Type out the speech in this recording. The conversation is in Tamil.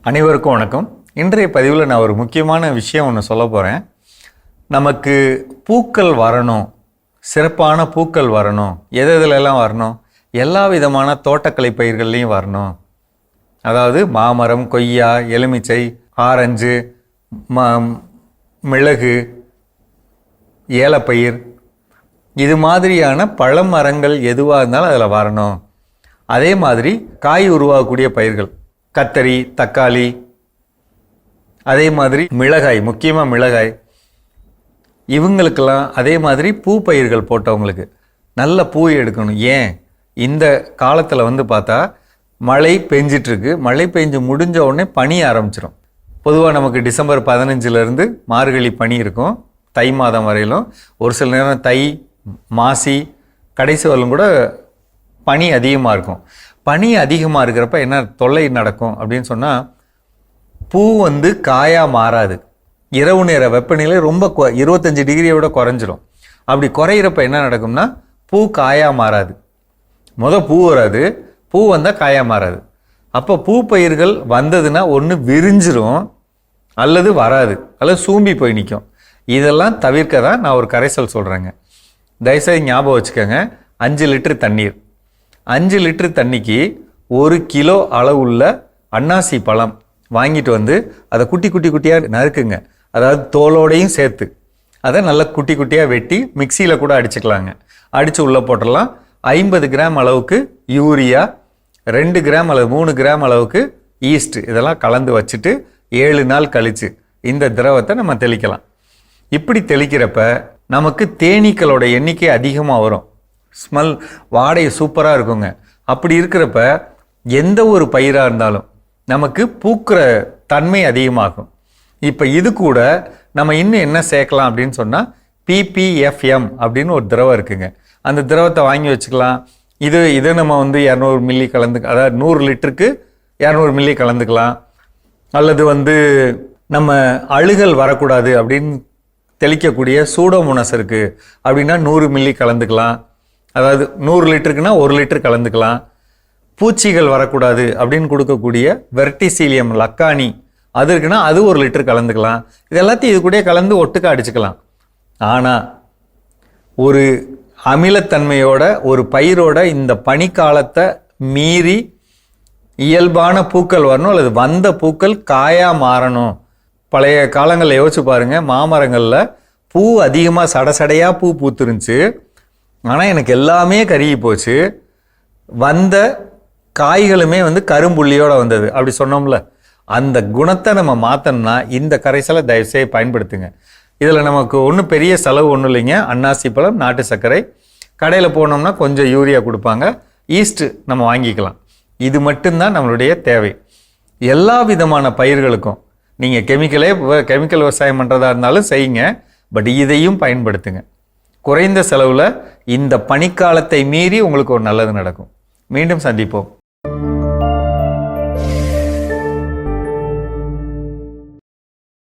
அனைவருக்கும் வணக்கம். இன்றைய பதிவில் நான் ஒரு முக்கியமான விஷயம் ஒன்று சொல்ல போகிறேன். நமக்கு பூக்கள் வரணும், சிறப்பான பூக்கள் வரணும், எதெல்லாம் வரணும்? எல்லா விதமான தோட்டக்கலை பயிர்கள்லையும் வரணும். அதாவது மாமரம், கொய்யா, எலுமிச்சை, ஆரஞ்சு, மிளகு, ஏலப்பயிர், இது மாதிரியான பழமரங்கள் எதுவாக இருந்தாலும் அதில் வரணும். அதே மாதிரி காய் உருவாகக்கூடிய பயிர்கள், கத்தரி, தக்காளி, அதே மாதிரி மிளகாய், முக்கியமாக மிளகாய், இவங்களுக்கெல்லாம் அதே மாதிரி பூ பயிர்கள் போட்டவங்களுக்கு நல்ல பூ எடுக்கணும். ஏன் இந்த காலத்தில் பார்த்தா மழை பெஞ்சிட்ருக்கு. மழை பெஞ்சு முடிஞ்ச உடனே பனி ஆரம்பிச்சிடும். பொதுவாக நமக்கு டிசம்பர் 15 மார்கழி பனி இருக்கும், தை மாதம் வரையிலும். ஒரு சில நேரம் தை, மாசி, கடைசி வரலும் கூட பனி அதிகமாக இருக்கும். பனி அதிகமாக இருக்கிறப்ப என்ன தொல்லை நடக்கும் அப்படின்னு சொன்னால், பூ காயாக மாறாது. இரவு நேர வெப்பநிலை ரொம்ப 25 டிகிரியை விட குறைஞ்சிரும். அப்படி குறையிறப்ப என்ன நடக்கும்னா, பூ காயாக மாறாது. பூ வராது, பூ வந்தால் காயாக மாறாது. அப்போ பூ பயிர்கள் வந்ததுன்னா ஒன்று விரிஞ்சிரும், அல்லது வராது, அல்லது சூம்பி போய் நிற்கும். இதெல்லாம் தவிர்க்க தான் நான் ஒரு கரைசல் சொல்கிறேங்க. தயவுசெய்து ஞாபகம் வச்சுக்கோங்க. 5 லிட்டர் தண்ணீர், 5 லிட்டர் தண்ணிக்கு 1 கிலோ அளவுள்ள அன்னாசி பழம் வாங்கிட்டு அதை குட்டி குட்டியாக நறுக்குங்க. அதாவது தோலோடையும் சேர்த்து அதை நல்லா குட்டி குட்டியாக வெட்டி மிக்சியில் கூட அடிச்சுக்கலாங்க. அடித்து உள்ளே போட்டுடலாம். 50 கிராம் அளவுக்கு யூரியா, 2 கிராம் அளவு 3 கிராம் அளவுக்கு ஈஸ்ட், இதெல்லாம் கலந்து வச்சுட்டு 7 நாள் கழித்து இந்த திரவத்தை நம்ம தெளிக்கலாம். இப்படி தெளிக்கிறப்ப நமக்கு தேனீக்களோட எண்ணிக்கை அதிகமாக வரும். ஸ்மெல், வாடகை சூப்பராக இருக்குங்க. அப்படி இருக்கிறப்ப எந்த ஒரு பயிராக இருந்தாலும் நமக்கு பூக்கிற தன்மை அதிகமாகும். இப்போ இது கூட நம்ம இன்னும் என்ன சேர்க்கலாம் அப்படின்னு சொன்னால், PPFM அப்படின்னு ஒரு திரவம் இருக்குங்க. அந்த திரவத்தை வாங்கி வச்சுக்கலாம். இது நம்ம 200 மில்லி கலந்து, அதாவது 100 லிட்டருக்கு 200 மில்லி கலந்துக்கலாம். அல்லது நம்ம அழுகல் வரக்கூடாது அப்படின்னு தெளிக்கக்கூடிய சூடோமோனஸ் இருக்குது அப்படின்னா 100 மில்லி கலந்துக்கலாம். அதாவது 100 லிட்டருக்குன்னா 1 லிட்டர் கலந்துக்கலாம். பூச்சிகள் வரக்கூடாது அப்படின்னு கொடுக்கக்கூடிய வெர்டிசீலியம் லக்கானி அது இருக்குன்னா அது 1 லிட்டர் கலந்துக்கலாம். இது எல்லாத்தையும் இது கூட கலந்து ஒட்டுக்க அடிச்சுக்கலாம். ஆனால் ஒரு அமிலத்தன்மையோட ஒரு பயிரோட இந்த பனிக்காலத்தை மீறி இயல்பான பூக்கள் வரணும், அல்லது வந்த பூக்கள் காயாக மாறணும். பழைய காலங்களில் யோசிச்சு பாருங்கள், மாமரங்களில் பூ அதிகமாக சடையாக பூ பூத்துருந்துச்சு. ஆனால் எனக்கு எல்லாமே கருகி போச்சு. வந்த காய்களுமே கரும்புள்ளியோடு வந்தது. அப்படி சொன்னோம்ல, அந்த குணத்தை நம்ம மாற்றணும்னா இந்த கரைசலை தயவுசெய்து பயன்படுத்துங்க. இதில் நமக்கு ஒன்றும் பெரிய செலவு ஒன்றும் இல்லைங்க. அன்னாசி பழம், நாட்டு சர்க்கரை, கடையில் போனோம்னா கொஞ்சம் யூரியா கொடுப்பாங்க, ஈஸ்ட்டு நம்ம வாங்கிக்கலாம். இது மட்டும்தான் நம்மளுடைய தேவை. எல்லா விதமான பயிர்களுக்கும் நீங்கள் கெமிக்கல் விவசாயம் பண்ணுறதா இருந்தாலும் செய்யுங்க. பட் இதையும் பயன்படுத்துங்க. குறைந்த செலவில் இந்த பனிக்காலத்தை மீறி உங்களுக்கு ஒரு நல்லது நடக்கும். மீண்டும் சந்திப்போம்.